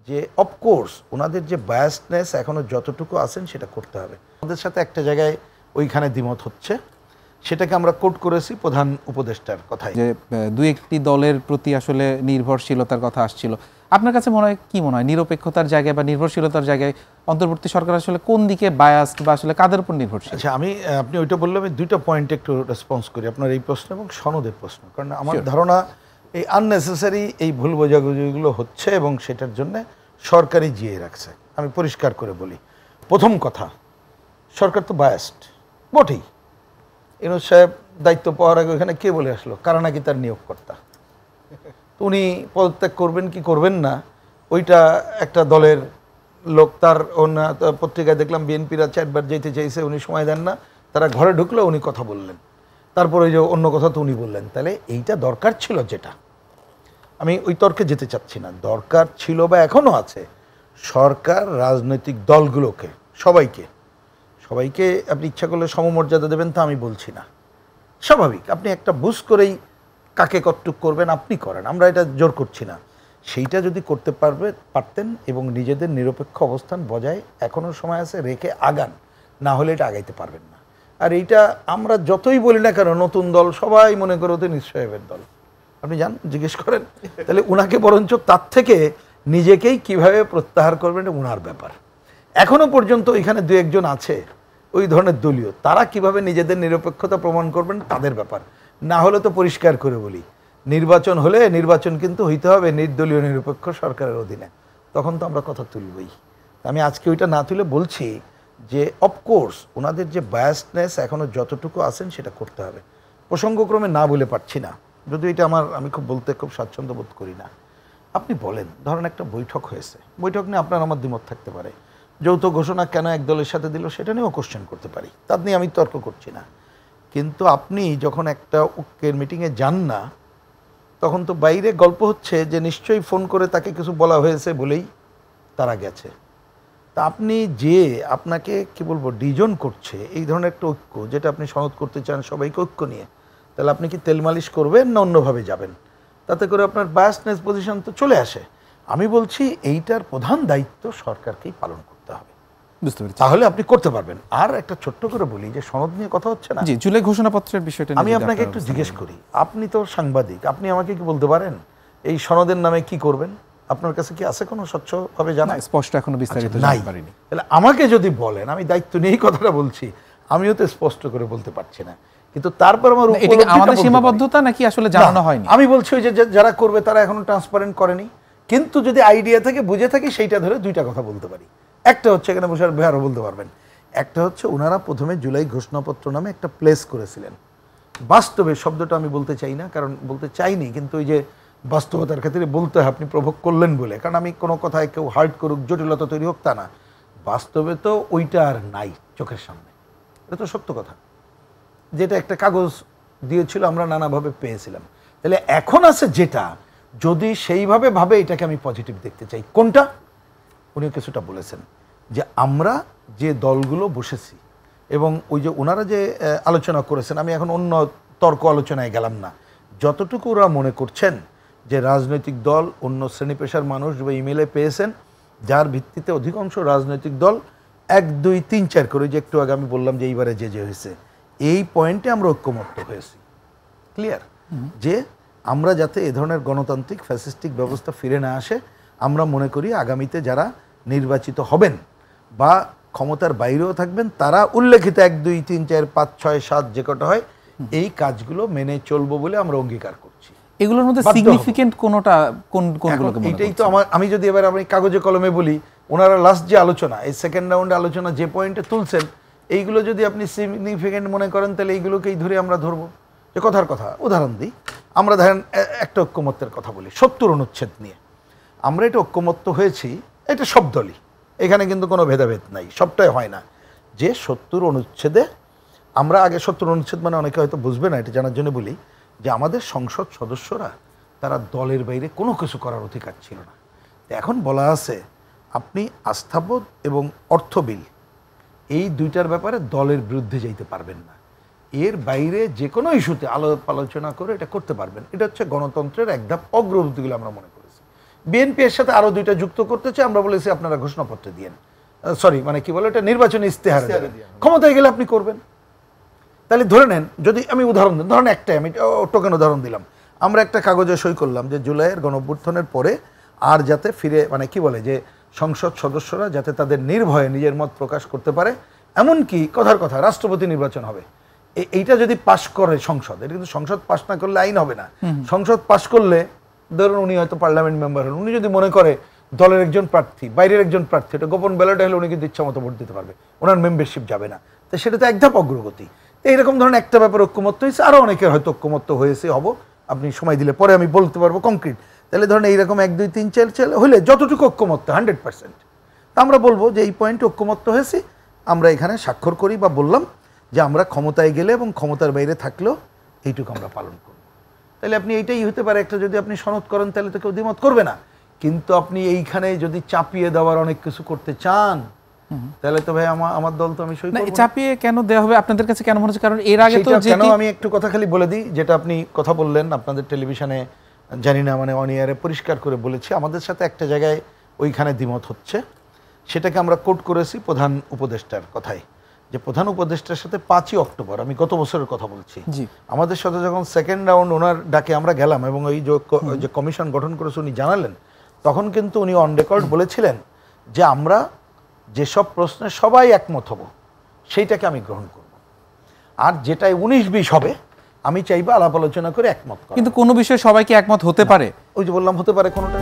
যে অফকোর্স ওনাদের যে বায়াসনেস এখনও যতটুকু আছেন সেটা করতে হবে। আমাদের সাথে একটা জায়গায় ওইখানে দ্বিমত হচ্ছে, সেটাকে আমরা কোট করেছি প্রধান উপদেষ্টার কথায়, যে দুই একটি দলের প্রতি আসলে নির্ভরশীলতার কথা আসছিল। আপনার কাছে কি মনে হয় নিরপেক্ষতার জায়গায় বা নির্ভরশীলতার জায়গায় অন্তর্বর্তী সরকার আসলে কোন দিকে বায়াসড বা আসলে কাদের উপর নির্ভরশীল? আচ্ছা, আপনি ওইটা বললে আমি দুইটা পয়েন্টে একটু রেসপন্স করি, আপনার এই প্রশ্ন এবং সনদের প্রশ্ন। কারণ আমার ধারণা এই আননেসেসারি এই ভুল বোঝাবুঝিগুলো হচ্ছে এবং সেটার জন্য সরকারই জিয়ে রাখছে। আমি পরিষ্কার করে বলি, প্রথম কথা, সরকার তো বায়াসড বটেই। ইউনূস সাহেব দায়িত্ব পাওয়ার আগে ওখানে কে বলে আসলো কারা নাকি তার নিয়োগকর্তা, তো উনি পদত্যাগ করবেন কি করবেন না ওইটা একটা দলের লোক, তার পত্রিকায় দেখলাম বিএনপিরা 4 বার যেতে চাইছে, উনি সময় দেন না, তারা ঘরে ঢুকলো উনি কথা বললেন, তারপরে ওই যে অন্য কথা তো উনি বললেন। তাহলে এইটা দরকার ছিল, যেটা আমি ওই তর্কে যেতে চাচ্ছি না, দরকার ছিল বা এখনও আছে সরকার রাজনৈতিক দলগুলোকে সবাইকে আপনি ইচ্ছা করলে সমমর্যাদা দেবেন, তা আমি বলছি না, স্বাভাবিক আপনি একটা বুঝ করেই কাকে কটুক করবেন আপনি করেন, আমরা এটা জোর করছি না। সেইটা যদি করতে পারতেন এবং নিজেদের নিরপেক্ষ অবস্থান বজায় এখনও সময় আছে রেখে আগান, না হলে এটা আগাইতে পারবেন না। আর এইটা আমরা যতই বলি না কেন, নতুন দল সবাই মনে করে ওদের নিশ্চয়ের দল, আপনি যান জিজ্ঞেস করেন, তাহলে উনাকে বরঞ্চ তার থেকে নিজেকেই কিভাবে প্রত্যাহার করবেন এটা উনার ব্যাপার। এখনো পর্যন্ত এখানে দু একজন আছে ওই ধরনের দলীয়, তারা কিভাবে নিজেদের নিরপেক্ষতা প্রমাণ করবেন তাদের ব্যাপার। না হলে তো পরিষ্কার করে বলি, নির্বাচন হলে নির্বাচন কিন্তু হইতে হবে নির্দলীয় নিরপেক্ষ সরকারের অধীনে, তখন তো আমরা কথা তুলবই। আমি আজকে ওইটা না তুলে বলছি যে অফকোর্স ওনাদের যে বায়াসনেস এখনও যতটুকু আছেন সেটা করতে হবে। প্রসঙ্গক্রমে না বলে পারছি না, যদি এটা আমি বলতে খুব স্বাচ্ছন্দ্য বোধ করি না। আপনি বলেন, ধরেন একটা বৈঠক হয়েছে, বৈঠক নিয়ে আপনার আমার দ্বিমত থাকতে পারে, যৌথ ঘোষণা কেন এক দলের সাথে দিল সেটা নিয়েও কোশ্চেন করতে পারি, তার নিয়ে আমি তর্ক করছি না। কিন্তু আপনি যখন একটা ঐক্যের মিটিংয়ে যান না, তখন তো বাইরে গল্প হচ্ছে যে নিশ্চয়ই ফোন করে তাকে কিছু বলা হয়েছে বলেই তারা গেছে। তা আপনি যে আপনাকে কি বলবো ডিজন করছে এই ধরনের একটা ঐক্য, যেটা আপনি সনদ করতে চান সবাইকে ঐক্য নিয়ে, তাহলে আপনি কি তেল মালিশ করবেন না অন্যভাবে যাবেন? তাতে করে আপনার বায়াসনেস পজিশন তো চলে আসে। আমি বলছি এইটার প্রধান দায়িত্ব সরকারকেই পালন করতে হবে, বুঝতে পেরেছি, তাহলে আপনি করতে পারবেন। আর একটা ছোট্ট করে বলি যে সনদ নিয়ে কথা হচ্ছে না, জি জুলাই ঘোষণাপত্রের বিষয়টা আমি আপনাকে একটু জিজ্ঞেস করি, আপনি তো সাংবাদিক, আপনি আমাকে কি বলতে পারেন এই সনদের নামে কি করবেন? আপনার কাছে কি আছে কোনো স্বচ্ছভাবে জানা? স্পষ্ট এখনো বিস্তারিত জানতে পারিনি। তাহলে আমাকে যদি বলেন, আমি দায়িত্ব নিয়েই কথাটা বলছি, আমিও তো স্পষ্ট করে বলতে পারছি না, কিন্তু তারপর আমার আমাদের সীমাবদ্ধতা নাকি আসলে জানানো হয়নি। আমি বলছি ওই যে যারা করবে তারা এখনো ট্রান্সপারেন্ট করেনি, কিন্তু যদি আইডিয়া থেকে বুঝে থাকে সেইটা ধরে দুইটা কথা বলতে পারি। একটা হচ্ছে এখানে বসে বেহারও বলতে পারবেন, একটা হচ্ছে ওনারা প্রথমে জুলাই ঘোষণাপত্র নামে একটা প্লেস করেছিলেন। বাস্তবে শব্দটা আমি বলতে চাই না, কারণ বলতে চাইনি, কিন্তু ওই যে বাস্তবতার ক্ষেত্রে বলতে হয়, আপনি প্রভোগ করলেন বলে, কারণ আমি কোনো কথায় কেউ হার্ট করুক জটিলতা তৈরি হোক তা না, বাস্তবে তো ওইটা আর নাই চোখের সামনে, এটা তো সত্য কথা। যেটা একটা কাগজ দিয়েছিল আমরা নানাভাবে পেয়েছিলাম, তাহলে এখন আছে যেটা, যদি সেইভাবে ভাবে এটাকে আমি পজিটিভ দেখতে চাই। কোনটা? উনি কিছুটা বলেছেন যে আমরা যে দলগুলো বসেছি এবং ওই যে ওনারা যে আলোচনা করেছেন, আমি এখন অন্য তর্ক আলোচনায় গেলাম না, যতটুকু ওরা মনে করছেন যে রাজনৈতিক দল অন্য শ্রেণী পেশার মানুষ বা ইমেলে পেয়েছেন, যার ভিত্তিতে অধিকাংশ রাজনৈতিক দল 1, 2, 3, 4 করে, যে একটু আগে আমি বললাম যে এইবারে যে হয়েছে, এই পয়েন্টে আমরা ঐক্যমত্য হয়েছি। ক্লিয়ার যে আমরা যাতে এ ধরনের গণতান্ত্রিক ফ্যাসিস্টিক ব্যবস্থা ফিরে না আসে, আমরা মনে করি আগামীতে যারা নির্বাচিত হবেন বা ক্ষমতার বাইরেও থাকবেন, তারা উল্লেখিত 1, 2, 3, 4, 5, 6, 7 যে কটা হয় এই কাজগুলো মেনে চলবো বলে আমরা অঙ্গীকার করছি। এগুলোর মধ্যে সিগনিফিকেন্ট কোনটা কোনগুলো? এইটাই তো আমি যদি এবার আমি কাগজে কলমে বলি, ওনারা লাস্ট যে আলোচনা, এই সেকেন্ড রাউন্ডে আলোচনা যে পয়েন্টে তুলছেন, এইগুলো যদি আপনি সিগনিফিকেন্ট মনে করেন, তাহলে এইগুলোকেই ধরে আমরা ধরবো। যে কথার কথা উদাহরণ দিই, আমরা ধরেন একটা ঐক্যমত্যের কথা বলি 70 অনুচ্ছেদ নিয়ে, আমরা এটা ঐক্যমত্য হয়েছি, এটা সব দলই, এখানে কিন্তু কোনো ভেদাভেদ নাই, সবটাই হয় না। যে 70 অনুচ্ছেদে আমরা আগে 70 অনুচ্ছেদ মানে অনেকে হয়তো বুঝবে না, এটা জানার জন্য বলি যে আমাদের সংসদ সদস্যরা তারা দলের বাইরে কোনো কিছু করার অধিকার ছিল না। এখন বলা আছে আপনি আস্থাবোধ এবং অর্থ বিল এই দুইটার ব্যাপারে দলের বিরুদ্ধে যাইতে পারবেন না, এর বাইরে যে কোনো ইস্যুতে আলোচনা করে এটা করতে পারবেন। এটা হচ্ছে গণতন্ত্রের এক ধাপ অগ্রগতিগুলো আমরা মনে করেছি। বিএনপি এর সাথে আরো 2টা যুক্ত করতে চাই, আমরা বলেছি আপনারা ঘোষণাপত্র দিয়েন, সরি মানে কি বলে এটা নির্বাচনী ইস্তেহার দেবেন, ক্ষমতায় গেলে আপনি করবেন। তাহলে ধরে নেন, যদি আমি উদাহরণ দিই, ধরেন একটাই আমি টোকেন উদাহরণ দিলাম, আমরা একটা কাগজে সই করলাম যে জুলাইয়ের গণঅভ্যুত্থানের পরে আর যাতে ফিরে মানে কি বলে যে সংসদ সদস্যরা যাতে তাদের নির্ভয়ে নিজের মত প্রকাশ করতে পারে, এমনকি কথার কথা রাষ্ট্রপতি নির্বাচন হবে, এইটা যদি পাশ করে সংসদ, এটা কিন্তু সংসদ পাশ না করলে আইন হবে না। সংসদ পাশ করলে ধরুন উনি হয়তো পার্লামেন্ট মেম্বার হলেন, উনি যদি মনে করে দলের একজন প্রার্থী বাইরের একজন প্রার্থী, এটা গোপন ব্যালটে হলে উনি কিন্তু ইচ্ছা মতো ভোট দিতে পারবে, ওনার মেম্বারশিপ যাবে না। তো সেটা তো এক ধাপ অগ্রগতি। তো এইরকম ধরনের একটা ব্যাপার ঐক্যমত্য হয়েছে, আরও অনেকের হয়তো ঐক্যমত্য হয়েছে, হবো আপনি সময় দিলে পরে আমি বলতে পারবো কংক্রিট। তাহলে ধরেন এইরকম 1 2 3 4 হলে যতটুকু ঐক্যমত্য 100%, তা আমরা বলবো যে এই পয়েন্টে ঐক্যমত্য হয়েছে, আমরা এখানে স্বাক্ষর করি বা বললাম যে আমরা ক্ষমতায় গেলে এবং ক্ষমতার বাইরে থাকলেও এইটুকু আমরা পালন করব। তাহলে আপনি এইটাই হতে পারে একটা, যদি আপনি সনদ করেন তাহলে তো কেউ দ্বিমত করবে না, কিন্তু আপনি এইখানে যদি চাপিয়ে দেওয়ার অনেক কিছু করতে চান তাহলে তো ভাই আমার দল তো আমি সই করব না। চাপিয়ে কেন দেওয়া হবে আপনাদের কাছে কেন মনে হচ্ছে? কারণ এর আগে তো কেন, আমি একটু কথা খালি বলে দিই, যেটা আপনি কথা বললেন আপনাদের টেলিভিশনে, জানি না মানে অন এয়ারে পরিষ্কার করে বলেছি, আমাদের সাথে একটা জায়গায় ওইখানে দ্বিমত হচ্ছে, সেটাকে আমরা কোট করেছি প্রধান উপদেষ্টার কথায়, যে প্রধান উপদেষ্টার সাথে 5ই অক্টোবর, আমি গত বছরের কথা বলছি, আমাদের সাথে যখন সেকেন্ড রাউন্ড ওনার ডাকে আমরা গেলাম এবং ওই যে কমিশন গঠন করেছে উনি জানালেন, তখন কিন্তু উনি অন রেকর্ড বলেছিলেন যে আমরা যেসব প্রশ্নে সবাই একমত হব সেইটাকে আমি গ্রহণ করব, আর যেটাই 19-20 হবে আমি চাইবো আলাপ আলোচনা করে একমত করা। কিন্তু কোনো বিষয়ে সবাইকে একমত হতে পারে, ওই যে বললাম হতে পারে কোনোটা।